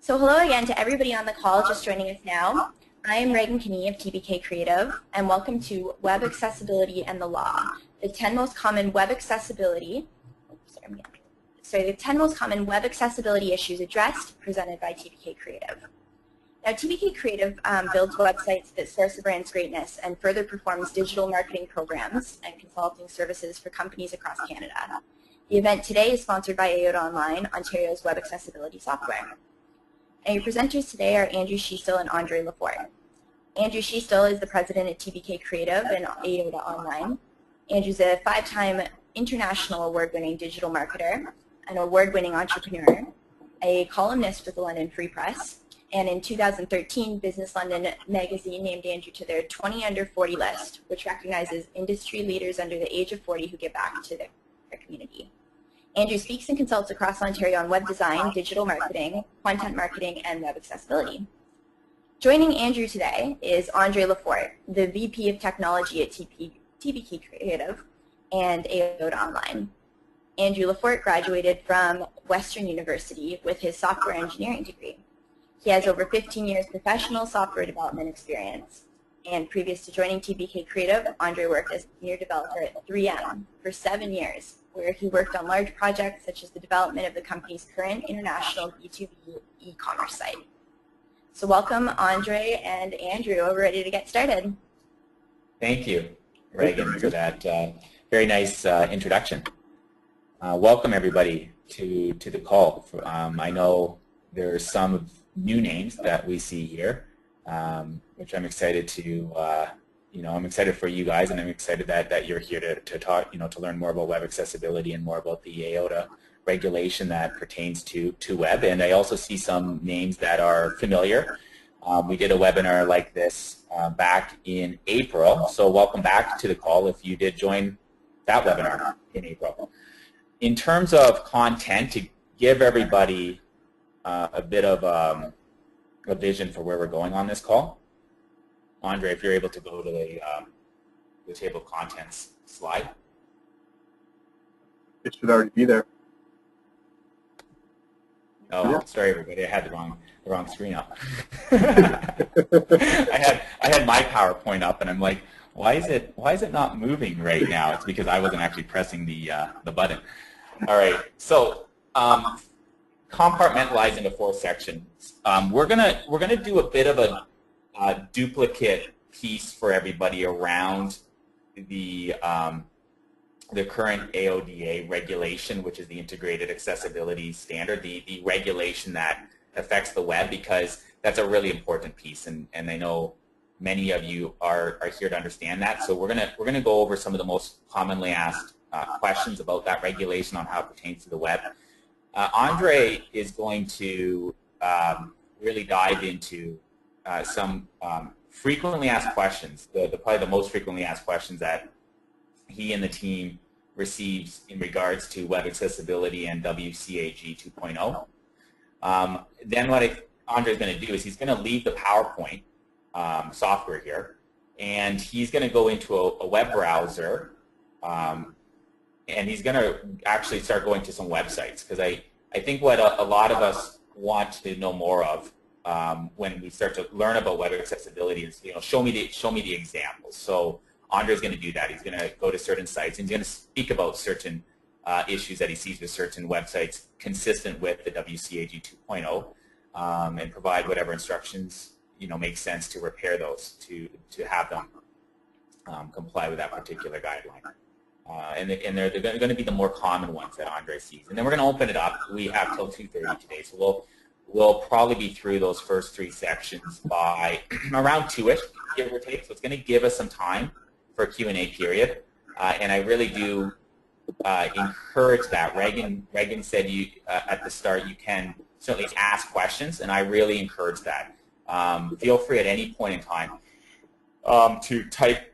So hello again to everybody on the call just joining us now. I am Reagan Kinney of TBK Creative, and welcome to Web Accessibility and the Law, the 10 most common web accessibility, the 10 most common web accessibility issues addressed, presented by TBK Creative. Now, TBK Creative builds websites that source a brand's greatness and further performs digital marketing programs and consulting services for companies across Canada. The event today is sponsored by AOTA Online, Ontario's web accessibility software. And your presenters today are Andrew Schiestel and Andre Lafort. Andrew Schiestel is the president at TBK Creative and AOTA Online. Andrew's a 5-time international award-winning digital marketer, an award-winning entrepreneur, a columnist with the London Free Press, and in 2013, Business London magazine named Andrew to their 20 under 40 list, which recognizes industry leaders under the age of 40 who give back to their community. Andrew speaks and consults across Ontario on web design, digital marketing, content marketing, and web accessibility. Joining Andrew today is Andre Lafort, the VP of Technology at TBK Creative and AOTA Online. Andrew Lafort graduated from Western University with his software engineering degree. He has over 15 years professional software development experience. And previous to joining TBK Creative, Andre worked as a senior developer at 3M for 7 years, where he worked on large projects such as the development of the company's current international B2B e-commerce site. So welcome, Andre and Andrew. We're ready to get started. Thank you, Reagan, for that very nice introduction. Welcome, everybody, to the call. I know there are some new names that we see here, which I'm excited to, I'm excited for you guys, and I'm excited that you're here to talk, to learn more about web accessibility and more about the AOTA regulation that pertains to web. And I also see some names that are familiar. We did a webinar like this back in April, so welcome back to the call if you did join that webinar in April. In terms of content, to give everybody a bit of a vision for where we're going on this call, Andre, if you're able to go to the table of contents slide. It should already be there. Oh, yeah. Sorry, everybody. I had the wrong screen up. I had my PowerPoint up, and I'm like, why is it not moving right now? It's because I wasn't actually pressing the button. All right. So compartmentalize into 4 sections. We're gonna do a bit of a duplicate piece for everybody around the current AODA regulation, which is the Integrated Accessibility Standard, the regulation that affects the web, because that's a really important piece, and I know many of you are here to understand that. So we're gonna go over some of the most commonly asked questions about that regulation on how it pertains to the web. Andre is going to really dive into some frequently asked questions, probably the most frequently asked questions that he and the team receives in regards to web accessibility and WCAG 2.0. Then what Andre is going to do is he's going to leave the PowerPoint software here, and he's going to go into a web browser, and he's going to actually start going to some websites, because I think what a lot of us want to know more of when we start to learn about web accessibility is, show me the examples. So Andre's going to do that. He's going to go to certain sites, and he's going to speak about certain issues that he sees with certain websites consistent with the WCAG 2.0, and provide whatever instructions make sense to repair those to have them comply with that particular guideline. And they're going to be the more common ones that Andre sees. And then we're going to open it up. We have till 2:30 today, so we'll probably be through those first 3 sections by around 2-ish, give or take. So it's going to give us some time for a Q&A period. And I really do encourage that. Reagan said at the start you can certainly ask questions, and I really encourage that. Feel free at any point in time to type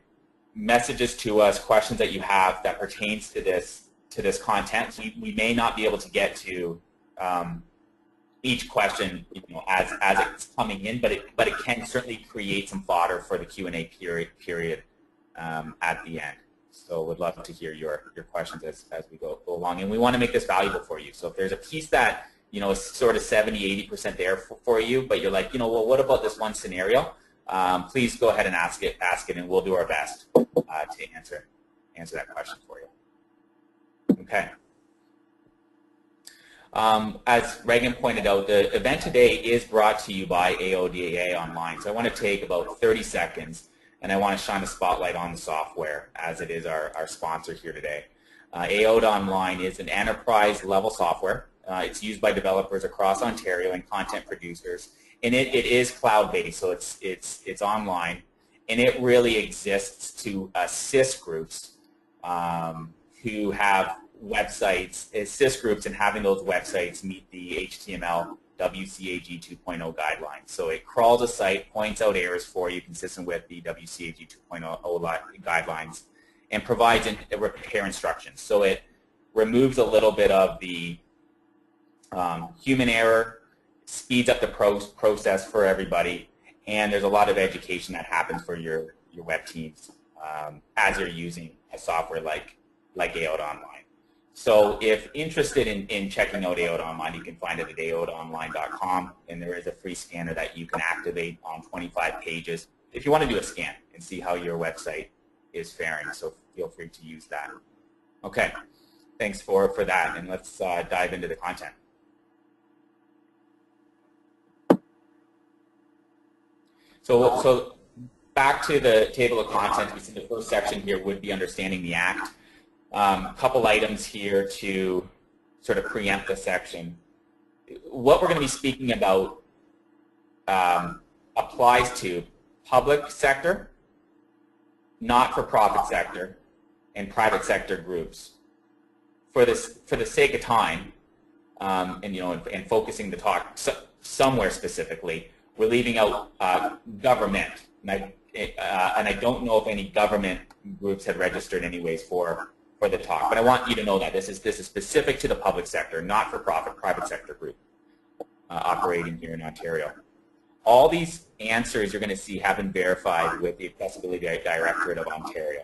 messages to us, questions that you have that pertains to this content. We may not be able to get to each question as it's coming in, but it can certainly create some fodder for the Q&A period at the end. So we'd love to hear your questions as we go along, and we want to make this valuable for you. So if there's a piece that sort of 70–80% there for you, but you're like, well, what about this one scenario? Please go ahead and ask it, and we'll do our best to answer that question for you. Okay. As Reagan pointed out, the event today is brought to you by AODA Online. So I want to take about 30 seconds, and I want to shine a spotlight on the software, as it is our sponsor here today. AODA Online is an enterprise-level software. It's used by developers across Ontario and content producers, and it is cloud-based, so it's online, and it really exists to assist groups who have websites, assist groups in having those websites meet the HTML WCAG 2.0 guidelines. So it crawls a site, points out errors for you consistent with the WCAG 2.0 guidelines, and provides repair instructions. So it removes a little bit of the human error, speeds up the process for everybody, and there's a lot of education that happens for your web teams as you're using a software like AODA Online. So if interested in checking out AODA Online, you can find it at aodaonline.com, and there is a free scanner that you can activate on 25 pages if you want to do a scan and see how your website is faring, so feel free to use that. Okay, thanks for that, and let's dive into the content. So back to the table of contents, we see the first section here would be understanding the Act. A couple items here to sort of preempt the section. What we're going to be speaking about applies to public sector, not-for-profit sector, and private sector groups. For the sake of time, and focusing the talk somewhere specifically, we're leaving out government, and I don't know if any government groups have registered anyways for the talk, but I want you to know that this is specific to the public sector, not-for-profit, private sector group operating here in Ontario. All these answers you're going to see have been verified with the Accessibility Directorate of Ontario.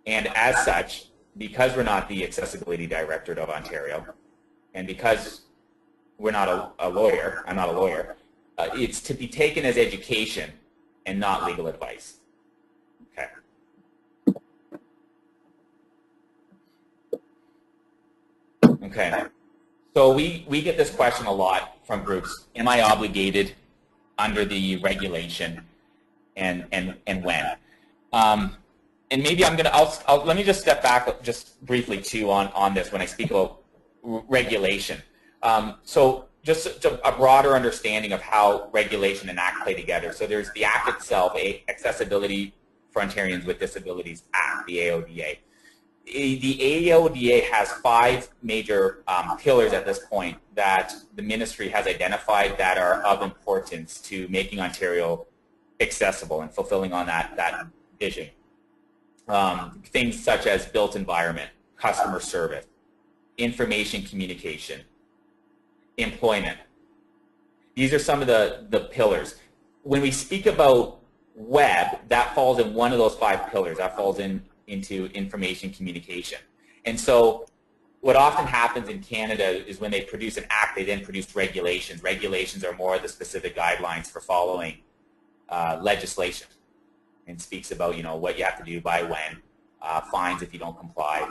And as such, because we're not the Accessibility Directorate of Ontario, and because we're not a lawyer, I'm not a lawyer, it's to be taken as education and not legal advice. Okay. Okay. So we get this question a lot from groups. Am I obligated under the regulation, and when? And maybe I'm going to, let me just step back just briefly too on this when I speak about regulation. So just a broader understanding of how regulation and Act play together. So there's the Act itself, Accessibility for Ontarians with Disabilities Act, the AODA. The AODA has 5 major pillars at this point that the ministry has identified that are of importance to making Ontario accessible and fulfilling on that vision. Things such as built environment, customer service, information communication, employment. These are some of the pillars. When we speak about web, that falls in one of those 5 pillars. That falls into information communication. And so what often happens in Canada is when they produce an Act, they then produce regulations. Regulations are more of the specific guidelines for following legislation, and speaks about what you have to do by when, fines if you don't comply.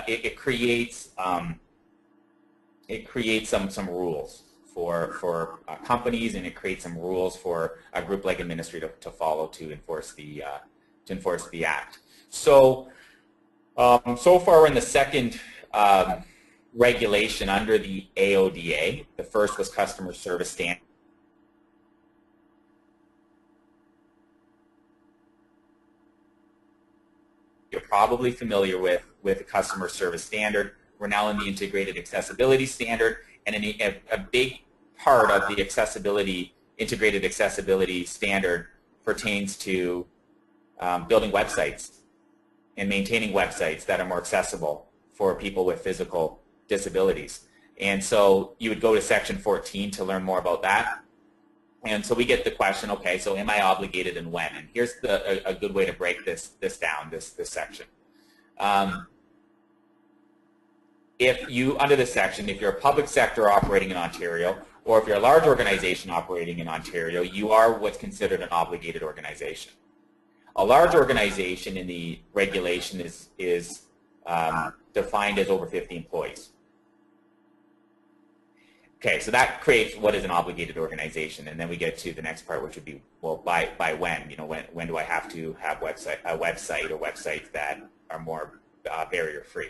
It creates some rules for companies, and it creates some rules for a group like a ministry to follow to enforce the Act. So so far we're in the second regulation under the AODA. The first was customer service standard. You're probably familiar with the customer service standard. We're now in the integrated accessibility standard, and a big part of the integrated accessibility standard pertains to building websites and maintaining websites that are more accessible for people with physical disabilities. And so you would go to section 14 to learn more about that. And so we get the question, okay, so am I obligated and when? And here's a good way to break this down, this section. if you, under this section, if you're a public sector operating in Ontario, or if you're a large organization operating in Ontario, you are what's considered an obligated organization. A large organization in the regulation is defined as over 50 employees. Okay, so that creates what is an obligated organization, and then we get to the next part, which would be, well, by when? You know, when do I have to have a website or websites that are more barrier-free?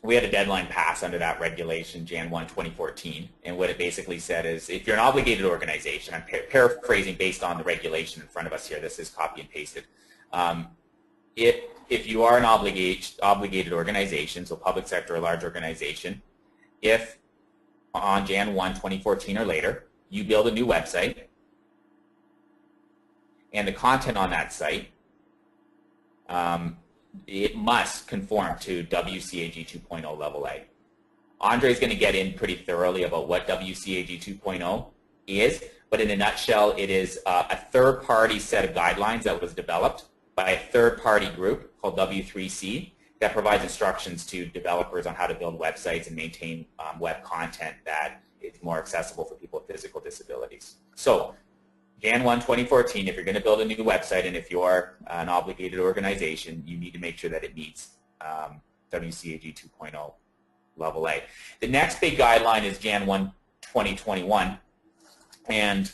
We had a deadline pass under that regulation, Jan 1, 2014, and what it basically said is, if you're an obligated organization, I'm paraphrasing based on the regulation in front of us here, this is copy and pasted. If you are an obligated organization, so public sector or large organization, if on Jan 1, 2014 or later, you build a new website, and the content on that site, it must conform to WCAG 2.0 Level A. Andre's going to get in pretty thoroughly about what WCAG 2.0 is, but in a nutshell, it is a third-party set of guidelines that was developed by a third-party group called W3C that provides instructions to developers on how to build websites and maintain web content that is more accessible for people with physical disabilities. So, Jan 1, 2014, if you're going to build a new website and if you're an obligated organization, you need to make sure that it meets WCAG 2.0 Level A. The next big guideline is Jan 1, 2021, and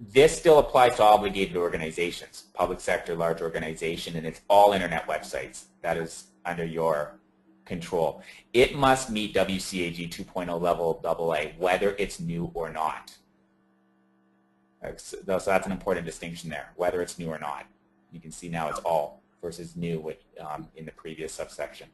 this still applies to obligated organizations, public sector, large organization, and it's all internet websites. That is under your control. It must meet WCAG 2.0 Level AA, whether it's new or not. So that's an important distinction there, whether it's new or not. You can see now it's all versus new in the previous subsection.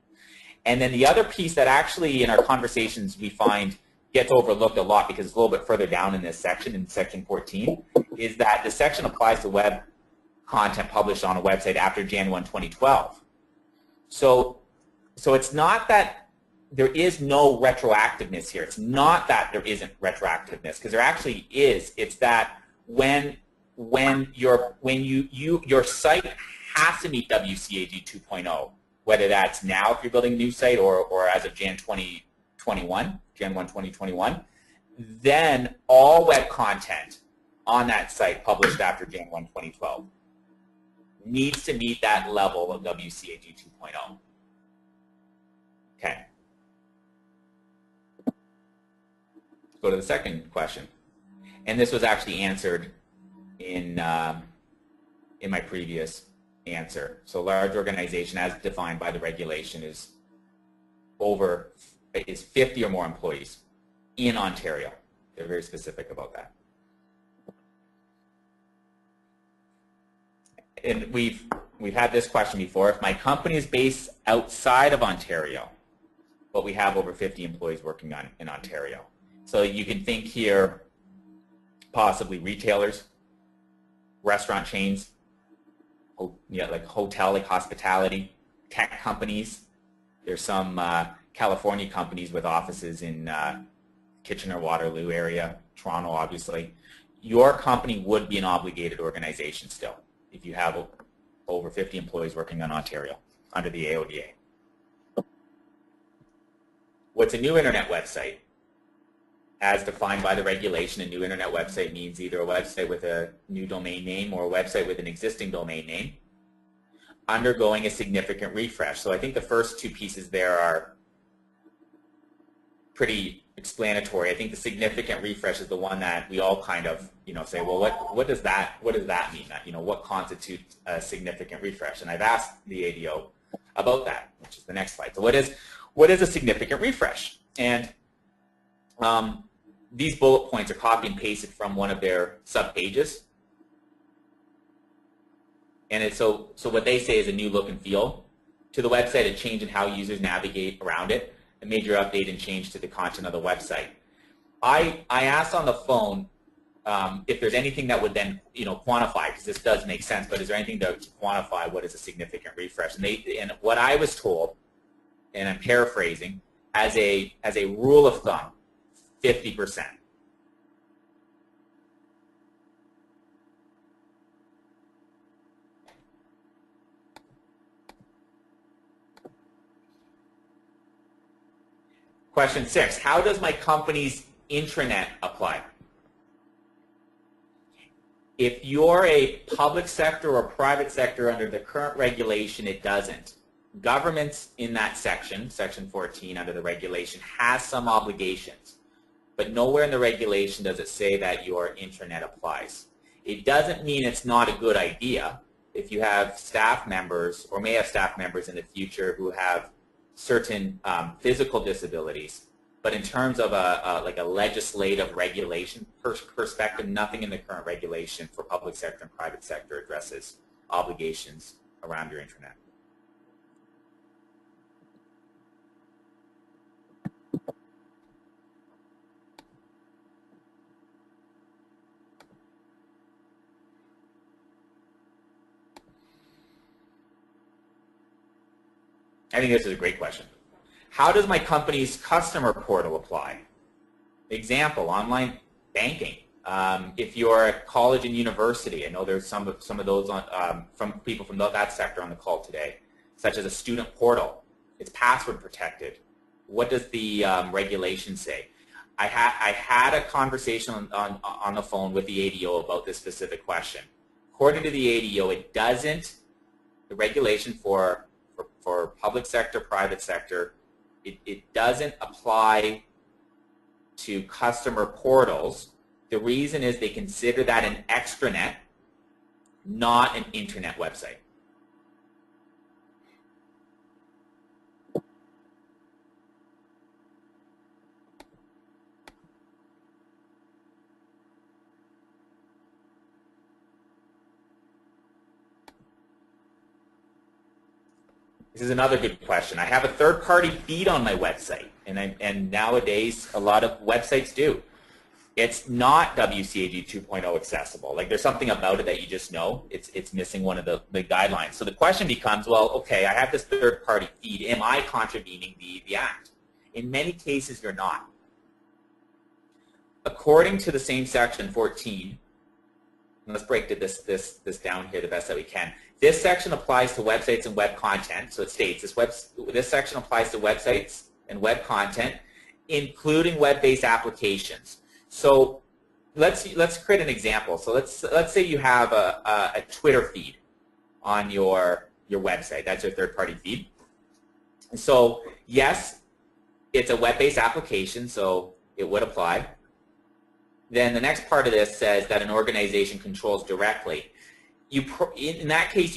And then the other piece that actually in our conversations we find gets overlooked a lot because it's a little bit further down in this section, in section 14, is that the section applies to web content published on a website after Jan 1, 2012. So it's not that there is no retroactiveness here. It's not that there isn't retroactiveness, because there actually is. It's that when your site has to meet WCAG 2.0, whether that's now if you're building a new site or as of Jan 1, 2021, then all web content on that site published after Jan 1, 2012 needs to meet that level of WCAG 2.0. Okay. Let's go to the second question. And this was actually answered in my previous answer. So large organization as defined by the regulation is 50 or more employees in Ontario. They're very specific about that. And we've had this question before. If my company is based outside of Ontario, but we have over 50 employees working in Ontario. So you can think here possibly retailers, restaurant chains, like hotel, like hospitality, tech companies. There's some California companies with offices in Kitchener-Waterloo area, Toronto obviously. Your company would be an obligated organization still if you have over 50 employees working in Ontario under the AODA. What's a new internet website? As defined by the regulation, a new internet website means either a website with a new domain name or a website with an existing domain name undergoing a significant refresh. So I think the first two pieces there are pretty explanatory. I think the significant refresh is the one that we all kind of, say, well, what does that mean? What constitutes a significant refresh? And I've asked the ADO about that, which is the next slide. So what is a significant refresh? And these bullet points are copied and pasted from one of their subpages. And so what they say is a new look and feel to the website, a change in how users navigate around it, a major update and change to the content of the website. I asked on the phone if there's anything that would then quantify, because this does make sense, but is there anything to quantify what is a significant refresh? And what I was told, and I'm paraphrasing, as a rule of thumb, 50%. Question 6, how does my company's intranet apply? If you're a public sector or private sector under the current regulation, it doesn't. Governments in that section, section 14 under the regulation, has some obligations, but nowhere in the regulation does it say that your intranet applies. It doesn't mean it's not a good idea if you have staff members or may have staff members in the future who have certain physical disabilities. But in terms of like a legislative regulation perspective, nothing in the current regulation for public sector and private sector addresses obligations around your intranet. I think this is a great question. How does my company's customer portal apply? Example, online banking. If you're a college and university, I know there's some of those from people from that sector on the call today, such as a student portal. It's password protected. What does the regulation say? I had a conversation on the phone with the ADO about this specific question. According to the ADO, it doesn't, the regulation for public sector, private sector, it doesn't apply to customer portals. The reason is they consider that an extranet, not an internet website. This is another good question. I have a third-party feed on my website, and nowadays a lot of websites do. It's not WCAG 2.0 accessible. Like there's something about it that you just know it's missing one of the guidelines. So the question becomes, well, okay, I have this third-party feed. Am I contravening the act? In many cases, you're not. According to the same section 14, and let's break this down here the best that we can. This section applies to websites and web content. So it states this section applies to websites and web content, including web-based applications. So let's create an example. So let's say you have a Twitter feed on your website. That's your third-party feed. And so yes, it's a web-based application, so it would apply. Then the next part of this says that an organization controls directly. In that case,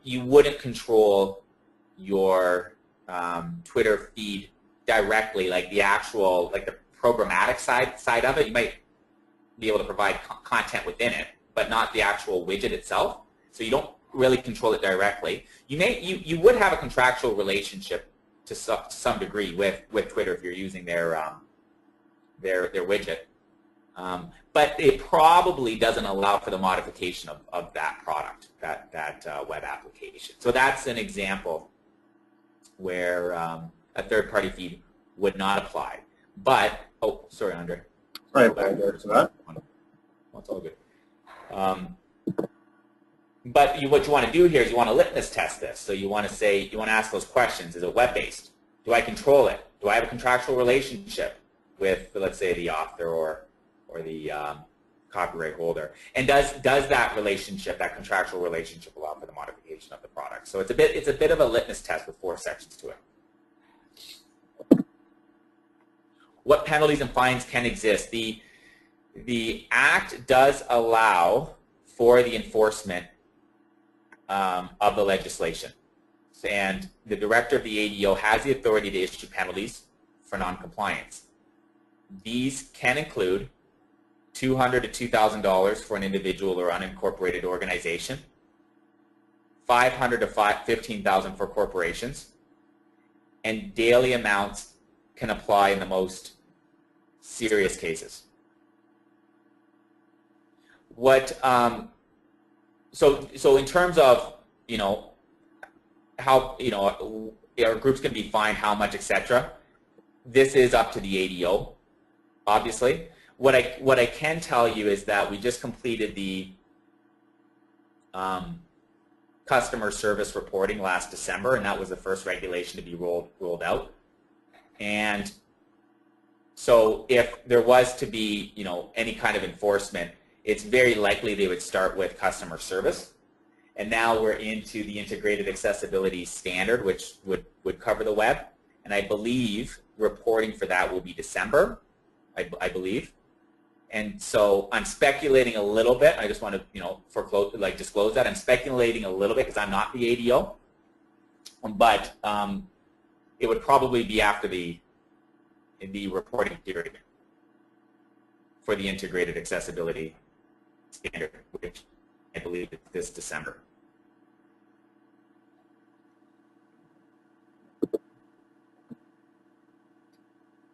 you wouldn't control your Twitter feed directly, like the actual, like the programmatic side of it. You might be able to provide content within it, but not the actual widget itself. So you don't really control it directly. You would have a contractual relationship to some degree with Twitter if you're using their widget. But it probably doesn't allow for the modification of that product, that web application. So that's an example where a third-party feed would not apply. But, oh, sorry, Andre. Right, back there to that. Oh, it's all good. But what you want to do here is you want to litmus test this. So you want to ask those questions. Is it web-based? Do I control it? Do I have a contractual relationship with, let's say, the author or the copyright holder? And does that relationship, that contractual relationship, allow for the modification of the product? So it's a bit of a litmus test with 4 sections to it. What penalties and fines can exist? The Act does allow for the enforcement of the legislation. And the director of the ADO has the authority to issue penalties for noncompliance. These can include $200 to $2,000 for an individual or unincorporated organization, $500 to $15,000 for corporations, and daily amounts can apply in the most serious cases. So in terms of how our groups can be fined, how much, etc. This is up to the ADO, obviously. What I can tell you is that we just completed the customer service reporting last December, and that was the first regulation to be rolled out. And So if there was to be, any kind of enforcement, it's very likely they would start with customer service. And now we're into the integrated accessibility standard, which would cover the web. And I believe reporting for that will be December, I believe. And so I'm speculating a little bit. I just want to, disclose that. I'm speculating a little bit because I'm not the ADO. But it would probably be after the reporting period for the integrated accessibility standard, which I believe is this December.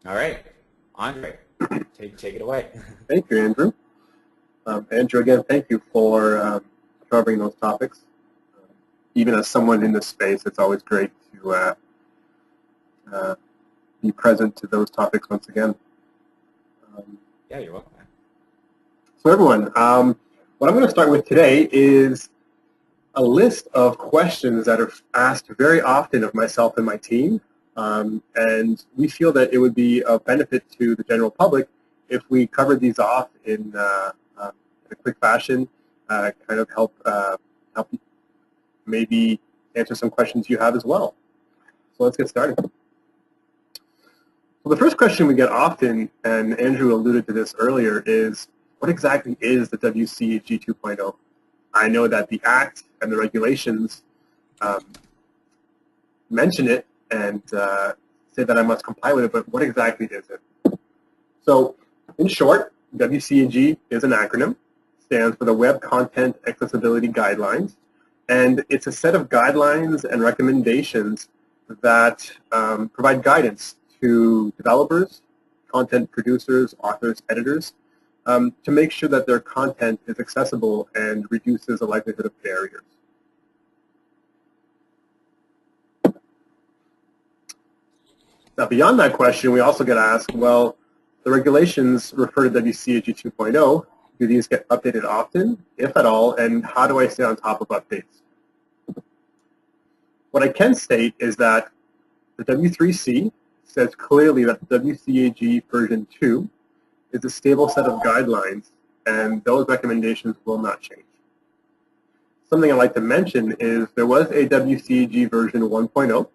All right, Andre, take it away. Thank you, Andrew. Andrew, again, thank you for covering those topics. Even as someone in this space, it's always great to be present to those topics once again. Yeah, you're welcome. So everyone, what I'm going to start with today is a list of questions that are asked very often of myself and my team. And we feel that it would be of benefit to the general public if we covered these off in a quick fashion, kind of help maybe answer some questions you have as well. So let's get started. Well, the first question we get often, and Andrew alluded to this earlier, is what exactly is the WCAG 2.0? I know that the Act and the regulations mention it and say that I must comply with it, but what exactly is it? So, in short, WCAG is an acronym, stands for the Web Content Accessibility Guidelines, and it's a set of guidelines and recommendations that provide guidance to developers, content producers, authors, editors, to make sure that their content is accessible and reduces the likelihood of barriers. Now, beyond that question, we also get asked, well, the regulations refer to WCAG 2.0. Do these get updated often, if at all, and how do I stay on top of updates? What I can state is that the W3C says clearly that the WCAG version 2 is a stable set of guidelines, and those recommendations will not change. Something I'd like to mention is there was a WCAG version 1.0.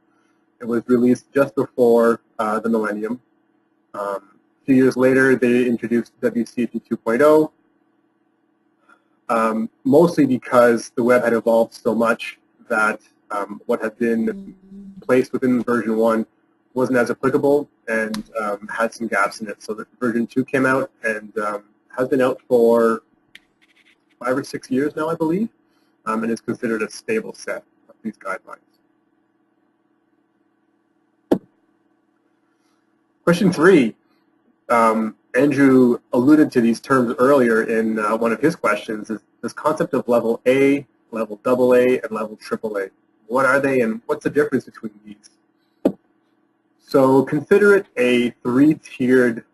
It was released just before the millennium. A few years later, they introduced WCAG 2.0, mostly because the web had evolved so much that what had been placed within version 1 wasn't as applicable and had some gaps in it. So that version 2 came out and has been out for 5 or 6 years now, I believe, and is considered a stable set of these guidelines. Question 3, Andrew alluded to these terms earlier in one of his questions, is this concept of level A, level AA, and level AAA. What are they and what's the difference between these? So consider it a 3-tiered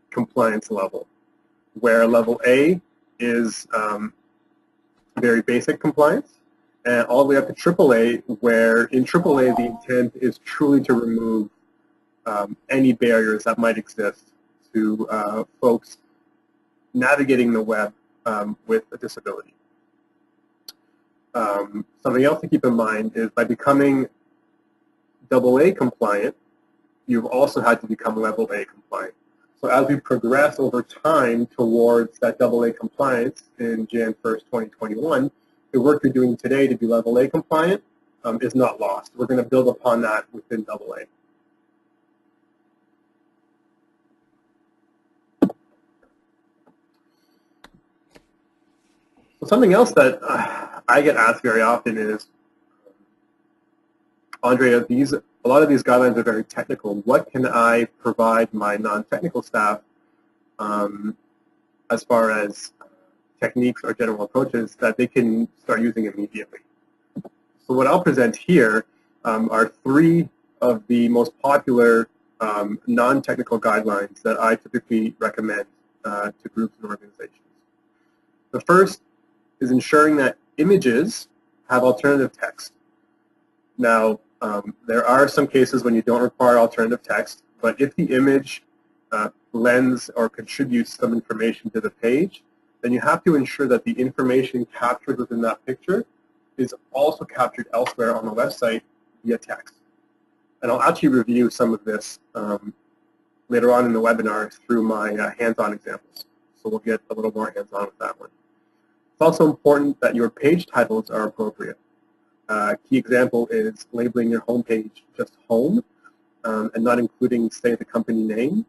compliance level, where level A is very basic compliance, and all the way up to AAA, where in AAA the intent is truly to remove any barriers that might exist to folks navigating the web with a disability. Something else to keep in mind is by becoming AA compliant, you've also had to become level A compliant. So as we progress over time towards that AA compliance in Jan 1st, 2021, the work you're doing today to be level A compliant is not lost. We're going to build upon that within AA. Something else that I get asked very often is, Andrea, a lot of these guidelines are very technical. What can I provide my non-technical staff as far as techniques or general approaches that they can start using immediately? So what I'll present here are 3 of the most popular non-technical guidelines that I typically recommend to groups and organizations. The first is ensuring that images have alternative text. Now, there are some cases when you don't require alternative text, but if the image lends or contributes some information to the page, then you have to ensure that the information captured within that picture is also captured elsewhere on the website via text. And I'll actually review some of this later on in the webinar through my hands-on examples. So we'll get a little more hands-on with that one. It's also important that your page titles are appropriate. A key example is labeling your homepage just home and not including, say, the company name.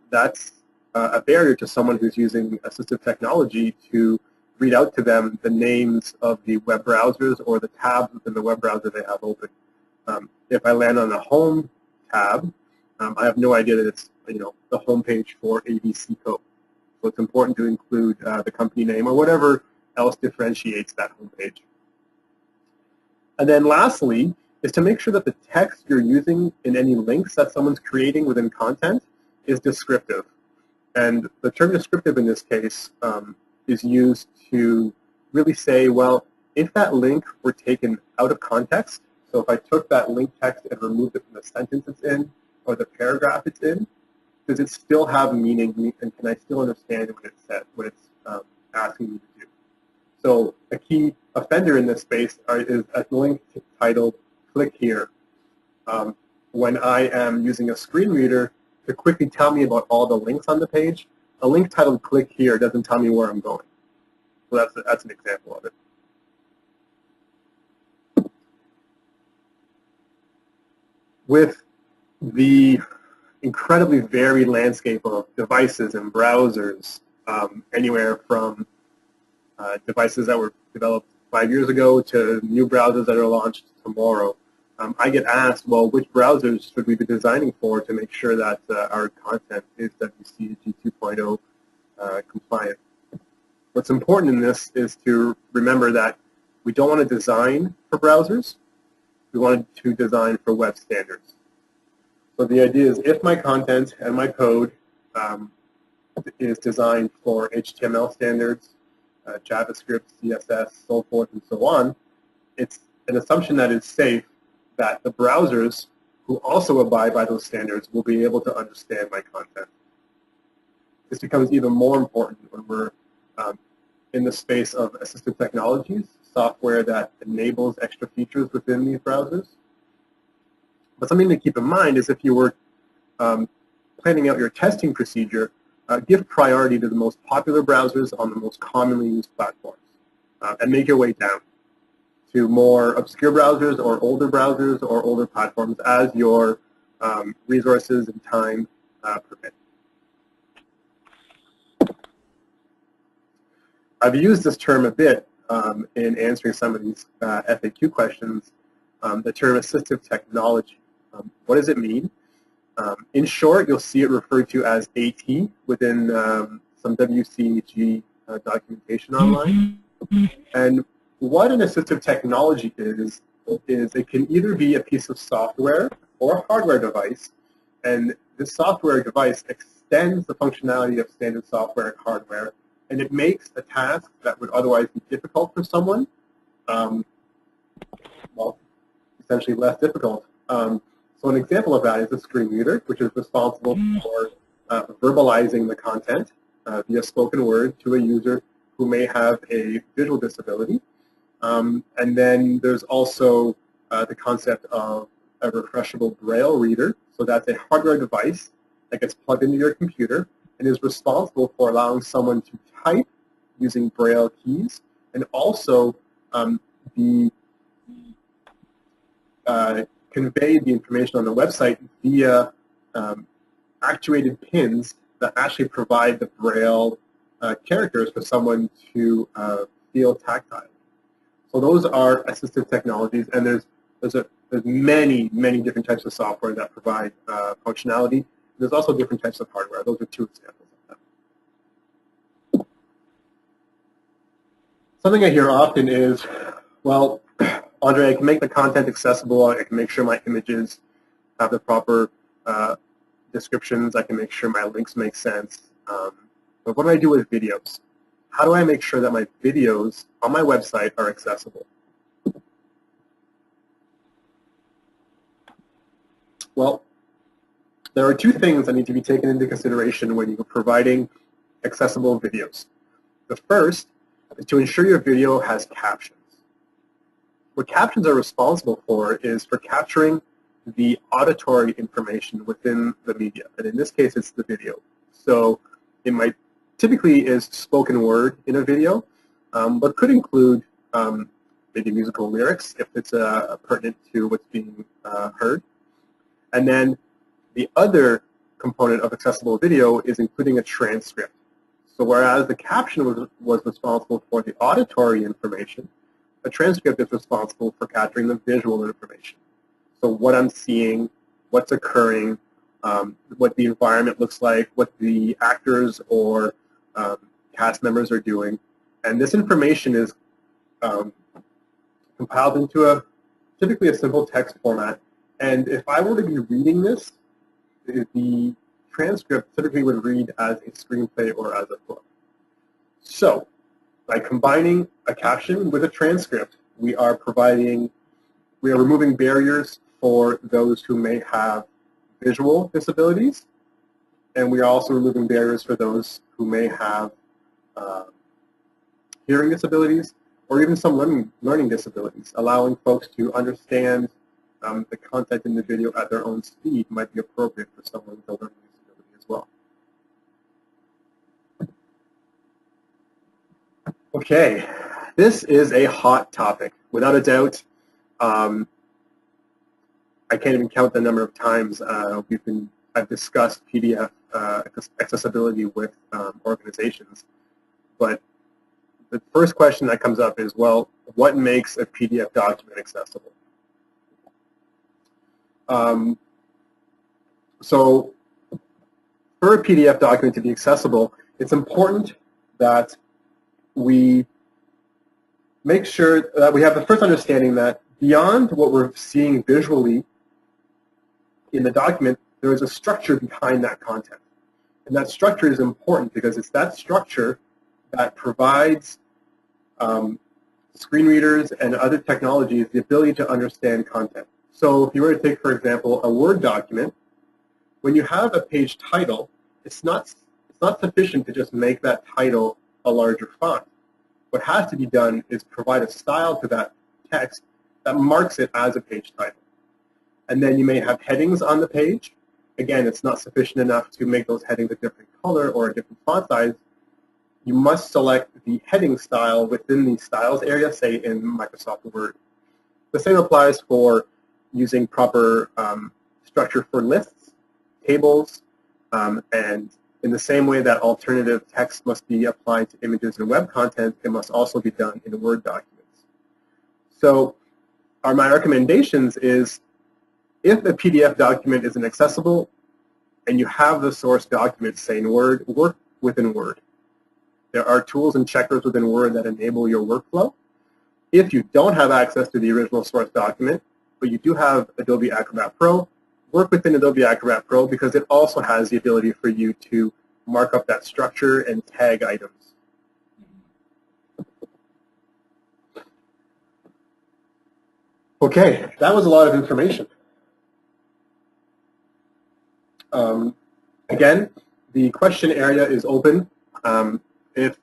That's a barrier to someone who's using assistive technology to read out to them the names of the web browsers or the tabs within the web browser they have open. If I land on the home tab, I have no idea that it's the home page for ABC code. So it's important to include the company name or whatever else differentiates that home page. And then lastly is to make sure that the text you're using in any links that someone's creating within content is descriptive. And the term descriptive in this case is used to really say, well, if that link were taken out of context, so if I took that link text and removed it from the sentence it's in or the paragraph it's in, does it still have meaning and can I still understand what it said, what it's asking me to do? So a key offender in this space is a link titled "Click Here." When I am using a screen reader to quickly tell me about all the links on the page, a link titled "Click Here" doesn't tell me where I'm going. So that's an example of it. With the incredibly varied landscape of devices and browsers, anywhere from devices that were developed 5 years ago to new browsers that are launched tomorrow, I get asked, well, which browsers should we be designing for to make sure that our content is WCAG 2.0 compliant? What's important in this is to remember that we don't want to design for browsers. We want to design for web standards. So the idea is if my content and my code is designed for HTML standards, JavaScript, CSS, so forth and so on, it's an assumption that it's safe that the browsers who also abide by those standards will be able to understand my content. This becomes even more important when we're in the space of assistive technologies, software that enables extra features within these browsers. But something to keep in mind is if you were planning out your testing procedure, give priority to the most popular browsers on the most commonly used platforms and make your way down to more obscure browsers or older platforms as your resources and time permit. I've used this term a bit in answering some of these FAQ questions, the term assistive technology. What does it mean? In short, you'll see it referred to as AT within some WCAG documentation online. And what an assistive technology is it can either be a piece of software or a hardware device, and this software device extends the functionality of standard software and hardware, and it makes a task that would otherwise be difficult for someone, well, essentially less difficult. So an example of that is a screen reader, which is responsible for verbalizing the content via spoken word to a user who may have a visual disability. And then there's also the concept of a refreshable braille reader. So that's a hardware device that gets plugged into your computer and is responsible for allowing someone to type using braille keys and also convey the information on the website via actuated pins that actually provide the braille characters for someone to feel tactile. So those are assistive technologies, and there's many different types of software that provide functionality. There's also different types of hardware. Those are two examples of that. Something I hear often is, well, Andre, I can make the content accessible. I can make sure my images have the proper descriptions. I can make sure my links make sense. But what do I do with videos? How do I make sure that my videos on my website are accessible? Well, There are two things that need to be taken into consideration when you're providing accessible videos. The first is to ensure your video has captions. What captions are responsible for is for capturing the auditory information within the media, and in this case it's the video. So it might typically is spoken word in a video, but could include maybe musical lyrics if it's pertinent to what's being heard. And then the other component of accessible video is including a transcript. So whereas the caption was responsible for the auditory information, a transcript is responsible for capturing the visual information. So what I'm seeing, what's occurring, what the environment looks like, what the actors or cast members are doing. And this information is compiled into typically a simple text format. And if I were to be reading this, the transcript typically would read as a screenplay or as a book. So by combining a caption with a transcript, we are removing barriers for those who may have visual disabilities, and we are also removing barriers for those who may have hearing disabilities or even some learning disabilities. Allowing folks to understand the content in the video at their own speed might be appropriate for someone with a learning disability as well. Okay, this is a hot topic. Without a doubt, I can't even count the number of times I've discussed PDF accessibility with organizations. But the first question that comes up is, well, what makes a PDF document accessible? So for a PDF document to be accessible, it's important that we make sure that we have the first understanding that beyond what we're seeing visually in the document, there is a structure behind that content. And that structure is important because it's that structure that provides screen readers and other technologies the ability to understand content. So if you were to take, for example, a Word document, when you have a page title, it's not sufficient to just make that title a larger font. What has to be done is provide a style to that text that marks it as a page title. And then you may have headings on the page. Again, it's not sufficient enough to make those headings a different color or a different font size. You must select the heading style within the styles area, say in Microsoft Word. The same applies for using proper structure for lists, tables, and in the same way that alternative text must be applied to images and web content, it must also be done in Word documents. So my recommendations is, if a PDF document isn't accessible and you have the source document, say in Word, work within Word. There are tools and checkers within Word that enable your workflow. If you don't have access to the original source document, but you do have Adobe Acrobat Pro, work within Adobe Acrobat Pro because it also has the ability for you to mark up that structure and tag items. Okay, that was a lot of information. Again, the question area is open. If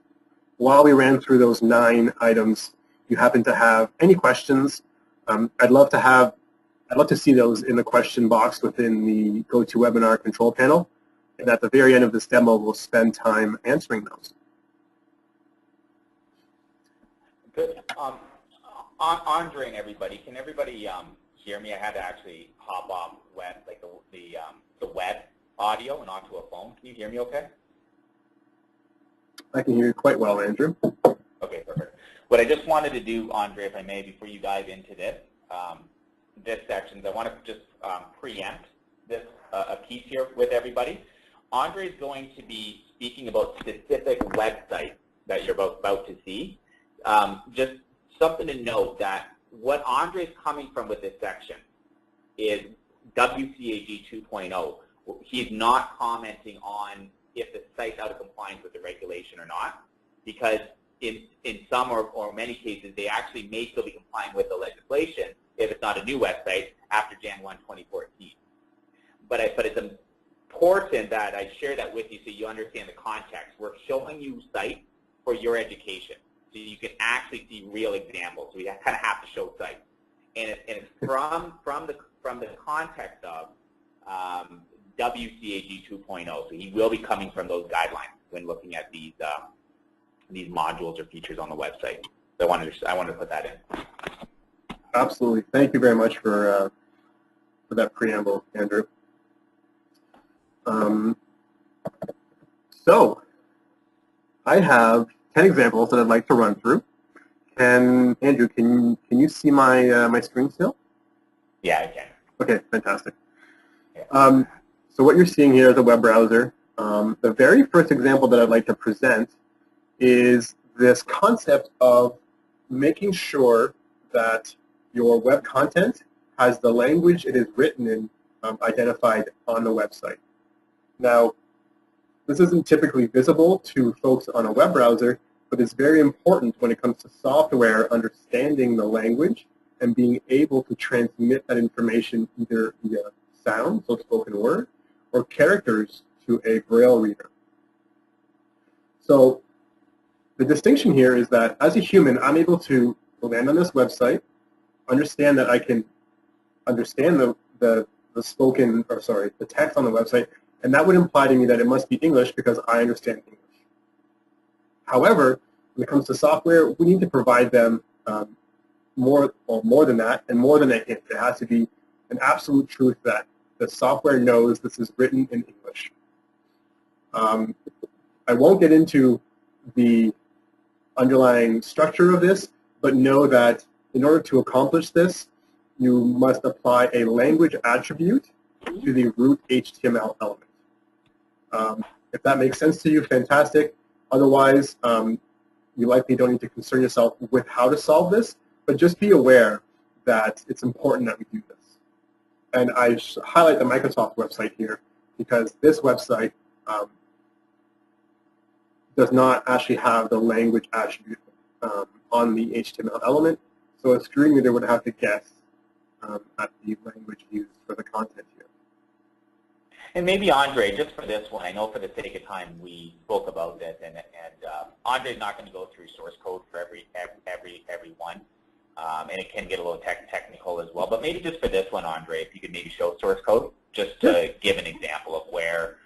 while we ran through those 9 items, you happen to have any questions, I'd love to see those in the question box within the GoToWebinar control panel. And at the very end of this demo, we'll spend time answering those. Good. Andre and everybody, can everybody hear me? I had to actually hop off web, like the web audio and onto a phone. Can you hear me okay? I can hear you quite well, Andrew. Okay, perfect. What I just wanted to do, Andre, if I may, before you dive into this, this section, I want to just preempt this a piece here with everybody. Andre is going to be speaking about specific websites that you're about to see. Just something to note that what Andre is coming from with this section is WCAG 2.0. He's not commenting on if the site's out of compliance with the regulation or not, because in some or many cases, they actually may still be complying with the legislation if it's not a new website after Jan 1, 2014. But it's important that I share that with you so you understand the context. We're showing you sites for your education, so you can actually see real examples. So we kind of have to show sites, and it's from the context of WCAG 2.0. So he will be coming from those guidelines when looking at these modules or features on the website. So I wanted to put that in. Absolutely. Thank you very much for that preamble, Andrew. So I have 10 examples that I'd like to run through. And Andrew, can you see my screen still? Yeah, I can. Okay, fantastic. Yeah. So what you're seeing here is a web browser. The very first example that I'd like to present is this concept of making sure that your web content has the language it is written in identified on the website. Now, this isn't typically visible to folks on a web browser, but it's very important when it comes to software understanding the language and being able to transmit that information either via sound, so spoken word, or characters to a Braille reader. So the distinction here is that as a human, I'm able to land on this website, understand that I can understand the text on the website, and that would imply to me that it must be English because I understand English. However, when it comes to software, we need to provide them more than that, and more than a hint. It has to be an absolute truth that the software knows this is written in English. I won't get into the underlying structure of this, but know that in order to accomplish this, you must apply a language attribute to the root HTML element. If that makes sense to you, fantastic. Otherwise, you likely don't need to concern yourself with how to solve this, but just be aware that it's important that we do this. And I highlight the Microsoft website here because this website does not actually have the language attribute on the HTML element, so a screen reader would have to guess at the language used for the content here. And maybe Andre, just for this one, I know for the sake of time we spoke about this, and Andre's not going to go through source code for every one, and it can get a little technical as well. But maybe just for this one, Andre, if you could maybe show source code, just to give an example of where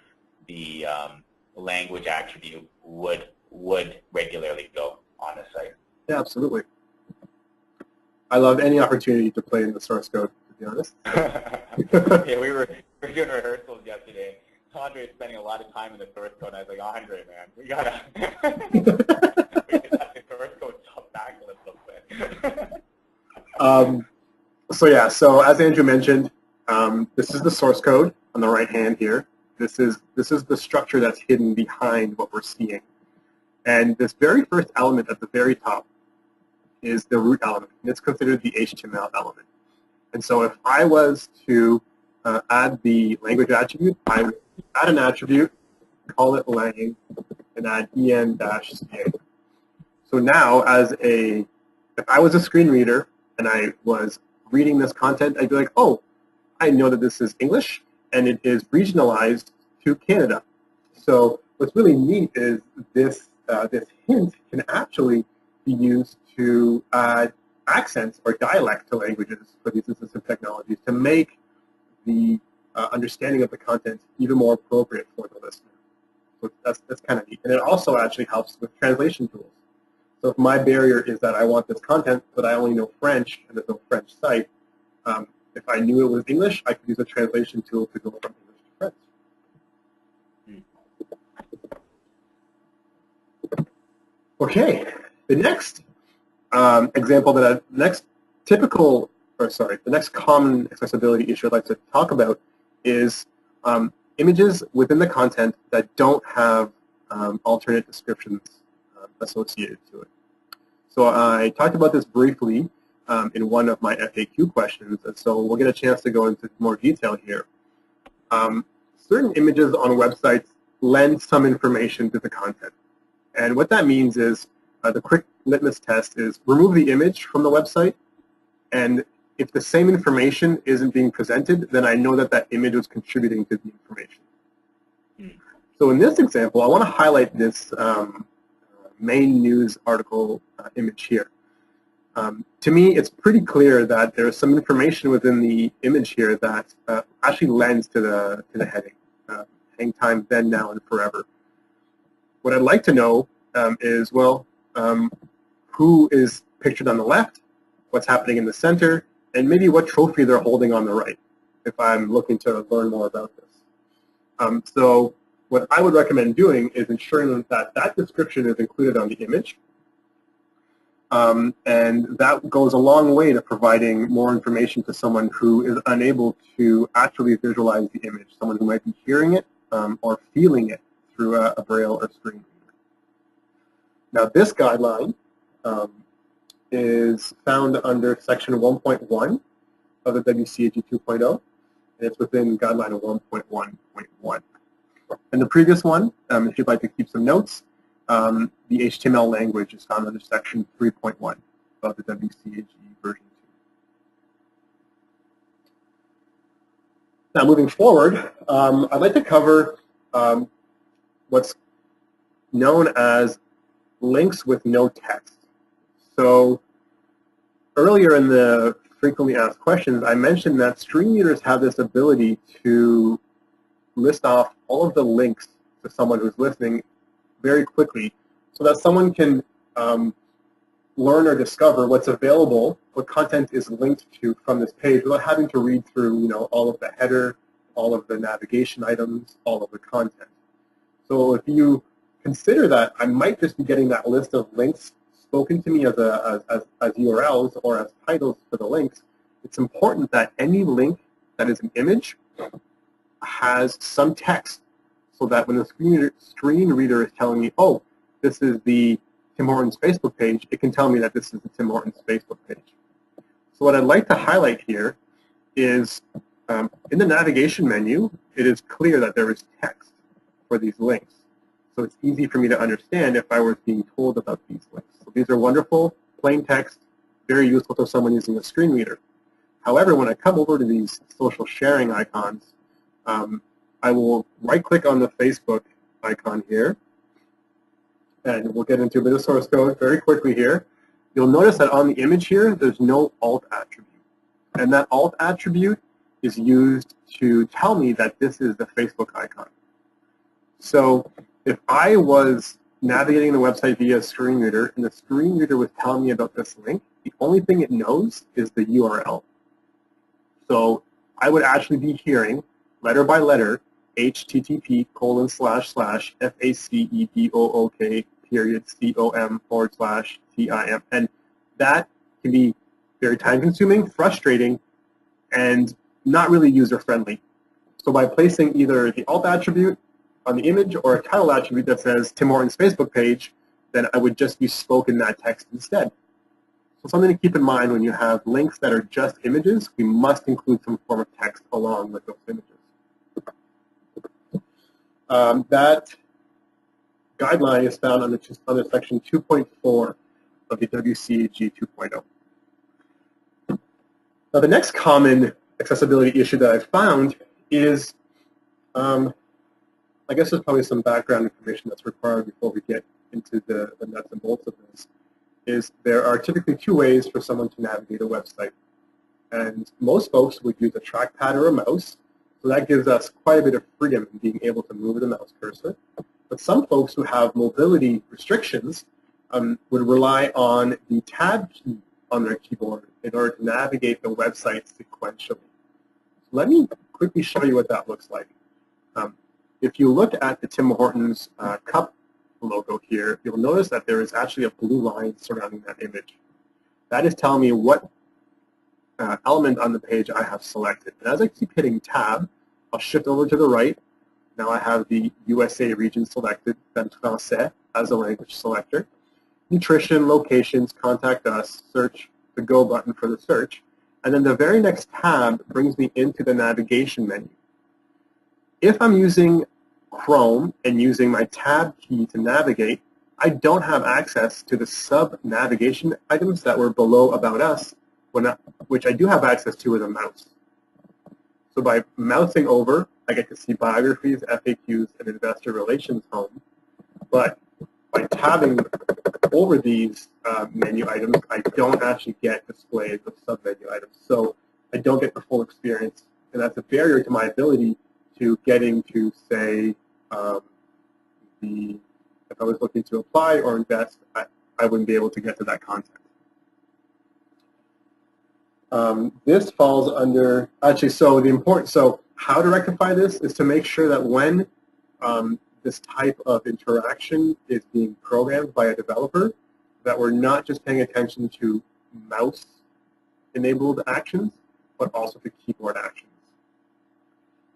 the language attribute would regularly go on the site. Yeah, absolutely. I love any opportunity to play in the source code, to be honest. Yeah, we were doing rehearsals yesterday. Andre's spending a lot of time in the source code, and I was like, Andre, man, we gotta get the source code stuff back a little bit. So as Andrew mentioned, this is the source code on the right hand here. This is the structure that's hidden behind what we're seeing. And this very first element at the very top is the root element, and it's considered the HTML element. And so if I was to add the language attribute, I would add an attribute, call it lang, and add en-ca. So now if I was a screen reader and I was reading this content, I'd be like, oh, I know that this is English, and it is regionalized to Canada. So what's really neat is this hint can actually be used to add accents or dialect to languages for these assistive technologies to make the understanding of the content even more appropriate for the listener. So that's kind of neat. And it also actually helps with translation tools. So if my barrier is that I want this content, but I only know French and there's no French site, if I knew it was English, I could use a translation tool to go from English to French. Okay, the next example the next common accessibility issue I'd like to talk about is images within the content that don't have alternate descriptions associated to it. So I talked about this briefly in one of my FAQ questions, and so we'll get a chance to go into more detail here. Certain images on websites lend some information to the content. And what that means is the quick litmus test is remove the image from the website, and if the same information isn't being presented, then I know that that image was contributing to the information. So in this example, I want to highlight this main news article image here. To me, it's pretty clear that there's some information within the image here that actually lends to the heading, hang time, then, now, and forever. What I'd like to know is, well, who is pictured on the left, what's happening in the center, and maybe what trophy they're holding on the right, if I'm looking to learn more about this. So what I would recommend doing is ensuring that that description is included on the image. And that goes a long way to providing more information to someone who is unable to actually visualize the image, someone who might be hearing it or feeling it through a braille or screen reader. Now this guideline is found under section 1.1 of the WCAG 2.0, and it's within guideline 1.1.1. And the previous one, if you'd like to keep some notes, the HTML language is found under section 3.1 of the WCAG version 2. Now moving forward, I'd like to cover what's known as links with no text. So earlier in the frequently asked questions, I mentioned that screen readers have this ability to list off all of the links to someone who's listening very quickly so that someone can learn or discover what's available, what content is linked to from this page without having to read through, all of the header, all of the navigation items, all of the content. So if you consider that I might just be getting that list of links spoken to me as URLs or as titles for the links, it's important that any link that is an image has some text so that when the screen reader is telling me, oh, this is the Tim Hortons Facebook page, it can tell me that this is the Tim Hortons Facebook page. So what I'd like to highlight here is in the navigation menu, it is clear that there is text for these links. So it's easy for me to understand if I was being told about these links. So these are wonderful, plain text, very useful to someone using a screen reader. However, when I come over to these social sharing icons, I will right-click on the Facebook icon here, and we'll get into a bit of source code very quickly here. You'll notice that on the image here, there's no alt attribute. And that alt attribute is used to tell me that this is the Facebook icon. So if I was navigating the website via a screen reader, and the screen reader was telling me about this link, the only thing it knows is the URL. So I would actually be hearing, letter by letter, http://facedook.com/tim. And that can be very time-consuming, frustrating, and not really user-friendly. So by placing either the alt attribute on the image or a title attribute that says Tim Hortons Facebook page, then I would just be spoken that text instead. So something to keep in mind when you have links that are just images, we must include some form of text along with those images. That guideline is found under section 2.4 of the WCAG 2.0. Now the next common accessibility issue that I've found is, I guess there's probably some background information that's required before we get into the nuts and bolts of this, is there are typically two ways for someone to navigate a website. And most folks would use a trackpad or a mouse. So that gives us quite a bit of freedom in being able to move the mouse cursor. But some folks who have mobility restrictions would rely on the tab key on their keyboard in order to navigate the website sequentially. Let me quickly show you what that looks like. If you look at the Tim Hortons cup logo here, you'll notice that there is actually a blue line surrounding that image. That is telling me what element on the page I have selected. And as I keep hitting tab, I'll shift over to the right. Now I have the USA region selected, then Français as a language selector. Nutrition, locations, contact us, search, the go button for the search. And then the very next tab brings me into the navigation menu. If I'm using Chrome and using my tab key to navigate, I don't have access to the sub-navigation items that were below About Us, which I do have access to with a mouse. So by mousing over, I get to see biographies, FAQs, and investor relations home. But by tabbing over these menu items, I don't actually get displays of sub-menu items. So I don't get the full experience, and that's a barrier to my ability to getting to, say, if I was looking to apply or invest, I wouldn't be able to get to that content. This falls under, actually, so how to rectify this is to make sure that when this type of interaction is being programmed by a developer, that we're not just paying attention to mouse-enabled actions, but also to keyboard actions.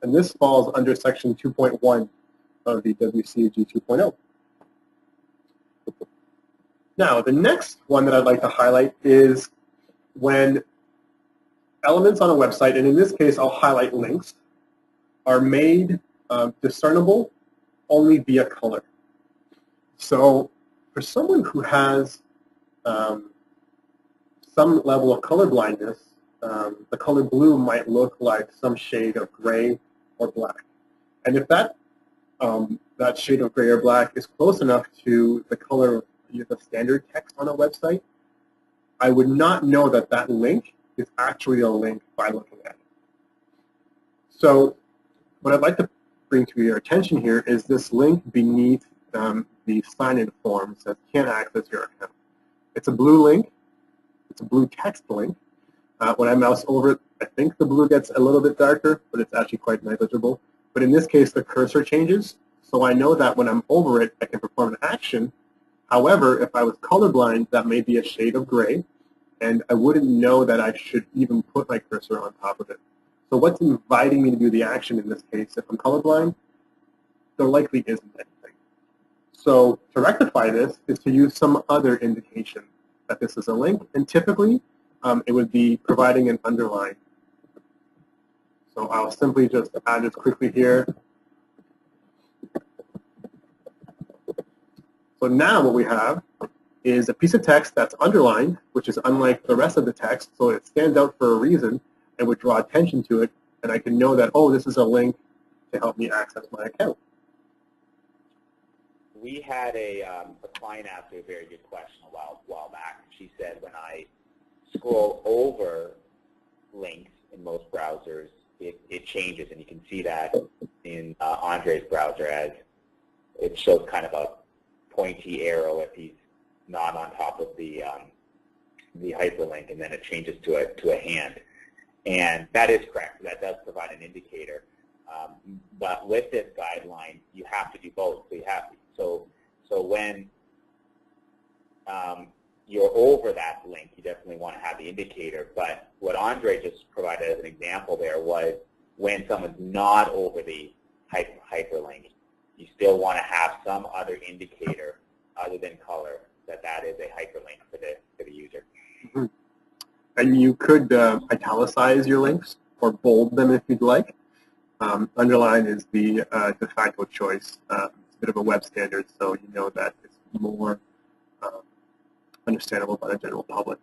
And this falls under section 2.1 of the WCAG 2.0. Now, the next one that I'd like to highlight is when elements on a website, and in this case I'll highlight links, are made discernible only via color. So for someone who has some level of color blindness, the color blue might look like some shade of gray or black. And if that shade of gray or black is close enough to the color of the standard text on a website, I would not know that that link is actually a link by looking at it. So what I'd like to bring to your attention here is this link beneath the sign-in form says can't access your account. It's a blue link. It's a blue text link. When I mouse over it, I think the blue gets a little bit darker, but it's actually quite negligible. But in this case, the cursor changes, so I know that when I'm over it, I can perform an action. However, if I was colorblind, that may be a shade of gray, and I wouldn't know that I should even put my cursor on top of it. So what's inviting me to do the action in this case? If I'm colorblind, there likely isn't anything. So to rectify this is to use some other indication that this is a link, and typically it would be providing an underline. So I'll simply just add this quickly here. So now what we have is a piece of text that's underlined, which is unlike the rest of the text, so it stands out for a reason and would draw attention to it, and I can know that, oh, this is a link to help me access my account. We had a client ask a very good question a while back. She said, when I scroll over links in most browsers, it changes, and you can see that in Andre's browser as it shows kind of a pointy arrow if he's not on top of the hyperlink, and then it changes to a hand. And that is correct. That does provide an indicator. But with this guideline, you have to do both. So when you're over that link, you definitely want to have the indicator. But what Andre just provided as an example there was when someone's not over the hyperlink, you still want to have some other indicator other than color that is a hyperlink for the user. Mm-hmm. And you could italicize your links or bold them if you'd like. Underline is the de facto choice. It's a bit of a web standard, so you know that it's more understandable by the general public.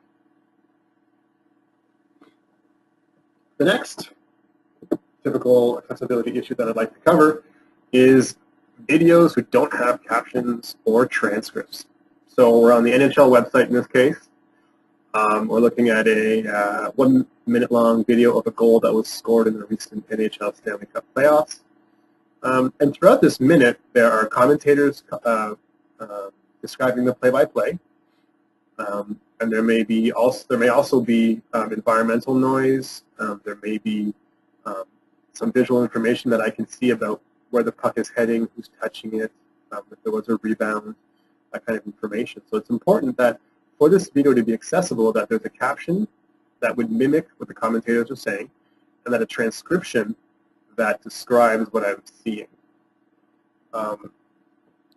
The next typical accessibility issue that I'd like to cover is videos who don't have captions or transcripts. So we're on the NHL website in this case. We're looking at a 1 minute long video of a goal that was scored in the recent NHL Stanley Cup playoffs. And throughout this minute, there are commentators describing the play-by-play. And there may also be environmental noise. There may be some visual information that I can see about where the puck is heading, who's touching it, if there was a rebound, that kind of information. So it's important that for this video to be accessible, that there's a caption that would mimic what the commentators are saying, and that a transcription that describes what I'm seeing.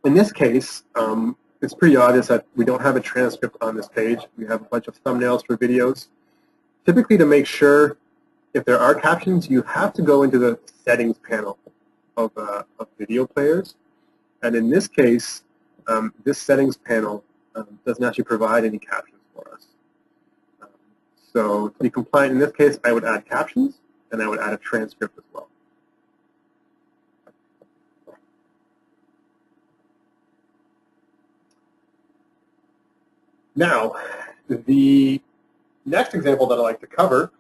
In this case, it's pretty obvious that we don't have a transcript on this page. We have a bunch of thumbnails for videos. Typically, to make sure if there are captions, you have to go into the settings panel of video players. And in this case, this settings panel doesn't actually provide any captions for us. So to be compliant in this case, I would add captions. and I would add a transcript as well. Now, the next example that I'd like to cover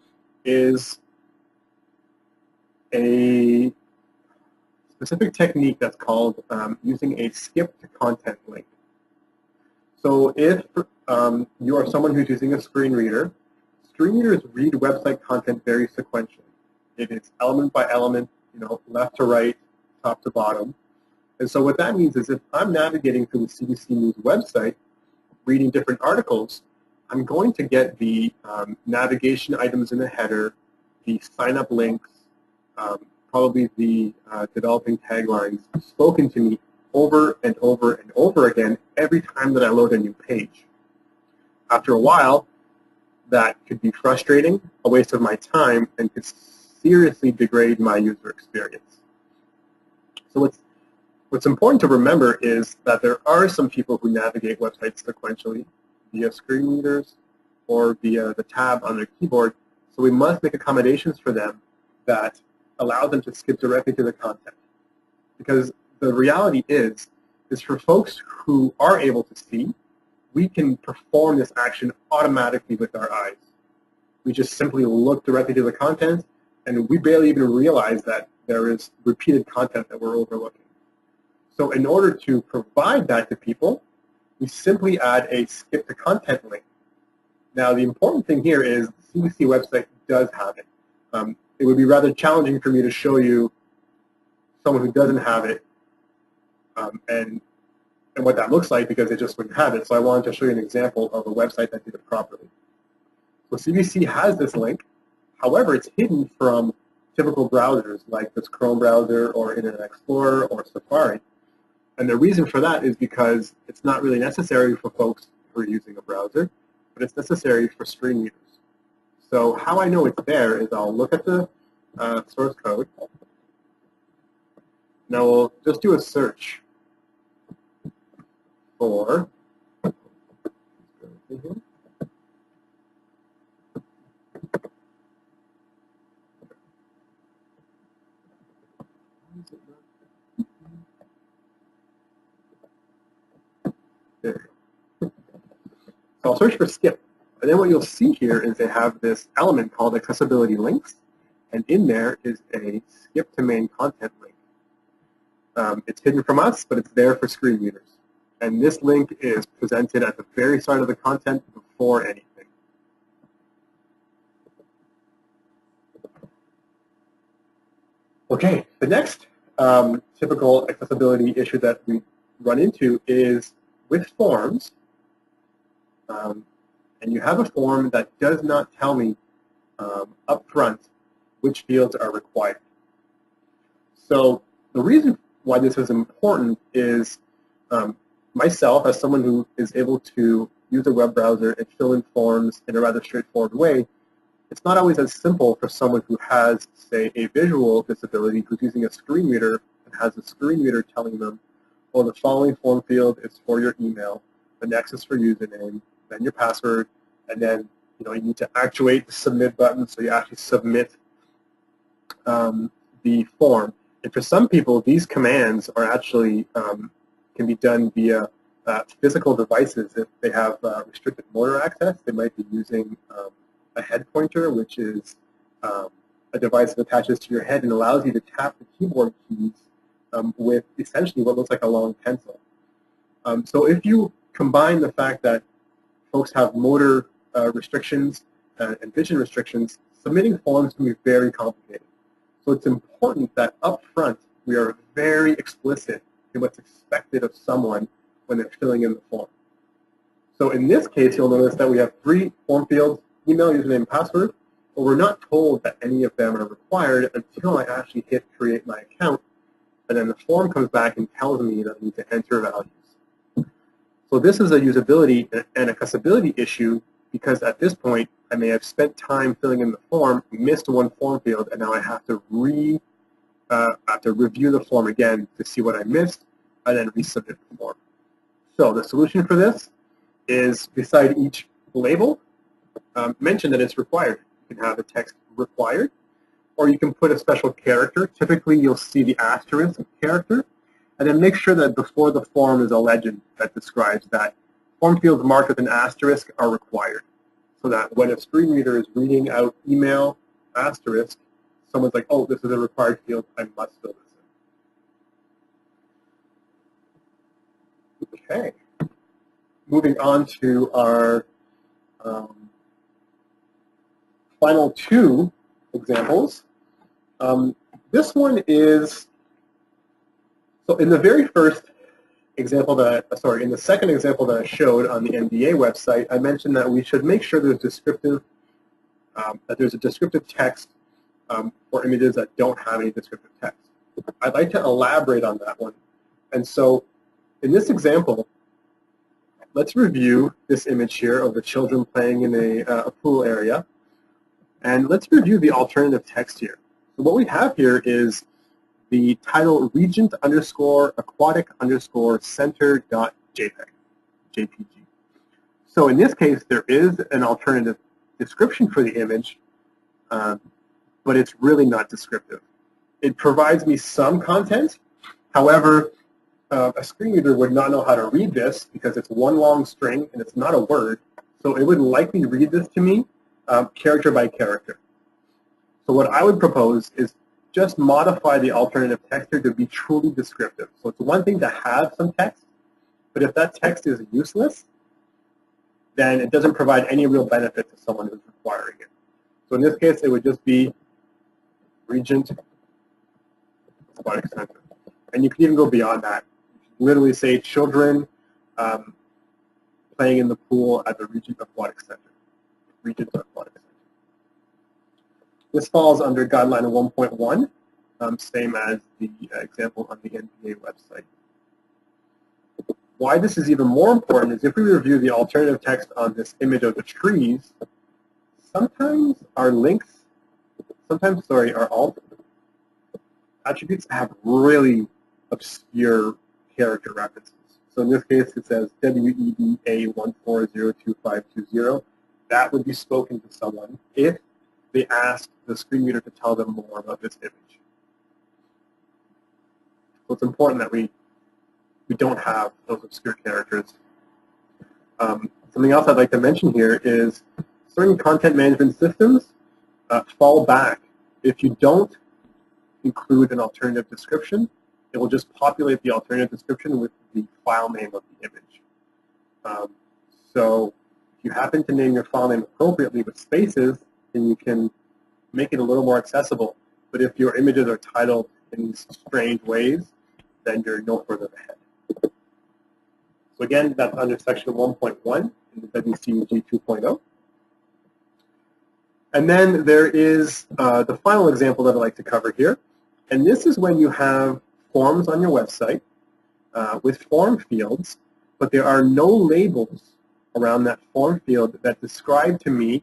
is a specific technique that's called using a skip to content link. So if you are someone who's using a screen reader, screen readers read website content very sequentially. It is element by element, left to right, top to bottom. And so what that means is if I'm navigating through the CBC News website, reading different articles, I'm going to get the navigation items in the header, the sign-up links, probably the developing taglines spoken to me over and over and over again every time that I load a new page. After a while, that could be frustrating, a waste of my time, and could seriously degrade my user experience. So what's important to remember is that there are some people who navigate websites sequentially via screen readers or via the tab on their keyboard, so we must make accommodations for them that allow them to skip directly to the content. Because the reality is for folks who are able to see, we can perform this action automatically with our eyes. We just simply look directly to the content, and we barely even realize that there is repeated content that we're overlooking. So in order to provide that to people, we simply add a skip to content link. Now the important thing here is the CBC website does have it. It would be rather challenging for me to show you someone who doesn't have it and what that looks like because they just wouldn't have it. So I wanted to show you an example of a website that did it properly. So CBC has this link. However, it's hidden from typical browsers like this Chrome browser or Internet Explorer or Safari. And the reason for that is because it's not really necessary for folks who are using a browser, but it's necessary for screen readers. So how I know it's there is I'll look at the source code. Now we'll just do a search for there. So I'll search for skip. And then what you'll see here is they have this element called accessibility links, and in there is a skip to main content link. It's hidden from us, but it's there for screen readers. And this link is presented at the very start of the content before anything. Okay, the next typical accessibility issue that we run into is with forms. And you have a form that does not tell me up front which fields are required. So the reason why this is important is myself, as someone who is able to use a web browser and fill in forms in a rather straightforward way, it's not always as simple for someone who has, say, a visual disability who's using a screen reader and has a screen reader telling them, well, the following form field is for your email, the next is for username, then your password, and then you need to actuate the submit button so you actually submit the form. And for some people, these commands are actually can be done via physical devices. If they have restricted motor access, they might be using a head pointer, which is a device that attaches to your head and allows you to tap the keyboard keys with essentially what looks like a long pencil. So if you combine the fact that folks have motor restrictions and vision restrictions, submitting forms can be very complicated. So it's important that up front we are very explicit in what's expected of someone when they're filling in the form. So in this case, you'll notice that we have 3 form fields, email, username, and password, but we're not told that any of them are required until I actually hit create my account, and then the form comes back and tells me that I need to enter values. So this is a usability and accessibility issue because at this point, I may have spent time filling in the form, missed one form field, and now I have to review the form again to see what I missed, and then resubmit the form. So the solution for this is beside each label, mention that it's required. You can have the text required, or you can put a special character. Typically, you'll see the asterisk character, and then make sure that before the form is a legend that describes that form fields marked with an asterisk are required, so that when a screen reader is reading out email asterisk, someone's like, oh, this is a required field, I must fill this in. Okay. Moving on to our final two examples. This one is, so in the very first example that, in the second example that I showed on the NDA website, I mentioned that we should make sure there's descriptive, that there's a descriptive text for images that don't have any descriptive text. I'd like to elaborate on that one. And so in this example, let's review this image here of the children playing in a pool area. And let's review the alternative text here. So what we have here is the title regent_aquatic_center.jpg. So in this case, there is an alternative description for the image, but it's really not descriptive. It provides me some content. However, a screen reader would not know how to read this because it's one long string and it's not a word. So it would likely read this to me character by character. So what I would propose is just modify the alternative text here to be truly descriptive. So it's one thing to have some text, but if that text is useless, then it doesn't provide any real benefit to someone who's requiring it. So in this case, it would just be Regent Aquatic Center. And you can even go beyond that. Literally say children playing in the pool at the Regent Aquatic Center. Regent Aquatic Center. This falls under guideline 1.1, same as the example on the NPA website. Why this is even more important is if we review the alternative text on this image of the trees, sometimes our links, our alt attributes have really obscure character references. So in this case, it says WEDA14022520. That would be spoken to someone if they asked the screen reader to tell them more about this image. So it's important that we don't have those obscure characters. Something else I'd like to mention here is certain content management systems fall back. If you don't include an alternative description, it will just populate the alternative description with the file name of the image. So if you happen to name your file name appropriately with spaces, then you can make it a little more accessible. But if your images are titled in these strange ways, then you're no further ahead. So again, that's under section 1.1 in the WCAG 2.0. And then there is the final example that I'd like to cover here. And this is when you have forms on your website with form fields, but there are no labels around that form field that describe to me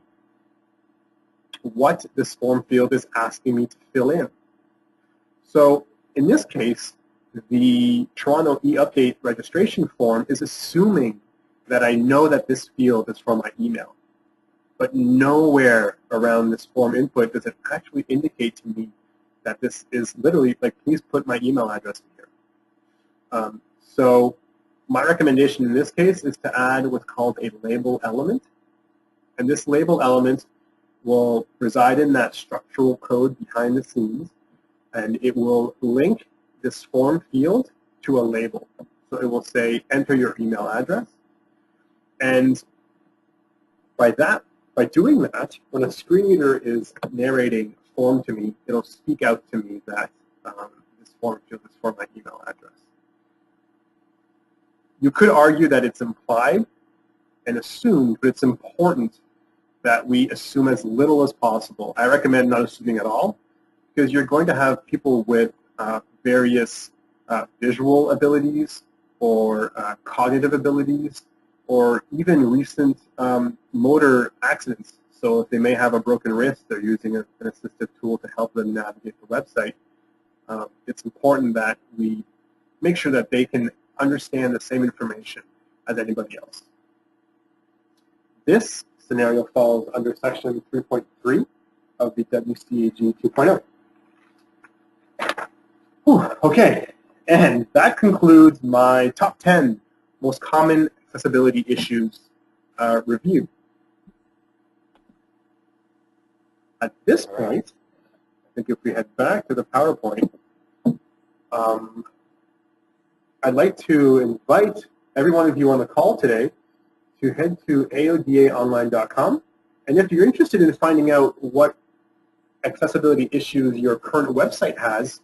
what this form field is asking me to fill in. So in this case, the Toronto e-update registration form is assuming that I know that this field is for my email. But nowhere around this form input does it actually indicate to me that this is literally like, please put my email address in here. So my recommendation in this case is to add what's called a label element. And this label element will reside in that structural code behind the scenes, and it will link this form field to a label. So it will say, enter your email address. And by doing that, when a screen reader is narrating a form to me, it'll speak out to me that this form field is for my email address. You could argue that it's implied and assumed, but it's important that we assume as little as possible. I recommend not assuming at all, because you're going to have people with various visual abilities or cognitive abilities, or even recent motor accidents. So if they may have a broken wrist, they're using an assistive tool to help them navigate the website. It's important that we make sure that they can understand the same information as anybody else. This scenario falls under section 3.3 of the WCAG 2.0. Okay, and that concludes my top 10 most common accessibility issues review. At this point, I think if we head back to the PowerPoint, I'd like to invite every one of you on the call today to head to aodaonline.com. And if you're interested in finding out what accessibility issues your current website has,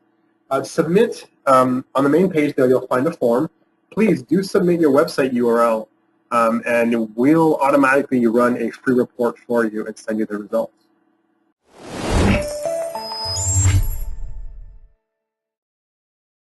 submit on the main page there, you'll find a form. Please do submit your website URL, and we'll automatically run a free report for you and send you the results.